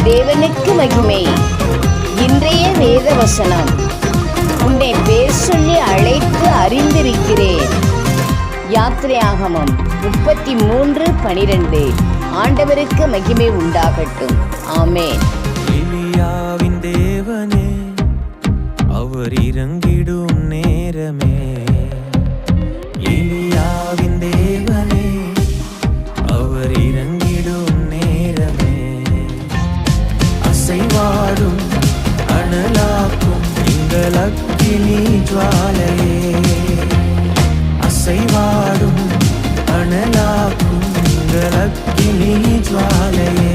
தேவனுக்கு மகிமை. இன்றைய வேத வசனம். உன்னை பேர் சொல்லி அழைத்து அறிந்திருக்கிறேன். யாத்திரையாகமம் 33:12. ஆண்டவருக்கு மகிமை உண்டாகட்டும். ஆமென். எலியாவின் தேவனே, அவர் இறங்கிடும் நேரமே. எலியாவின் தேவனே, அவர் இறங்கிடும் நேரமே. அசைவாடும் அனலாக்கும் எங்கள் அக்கினி ஜுவாலையே. அசைவாடும் அனலாக்கும் எங்கள் அக்கினி ஜுவாலையே.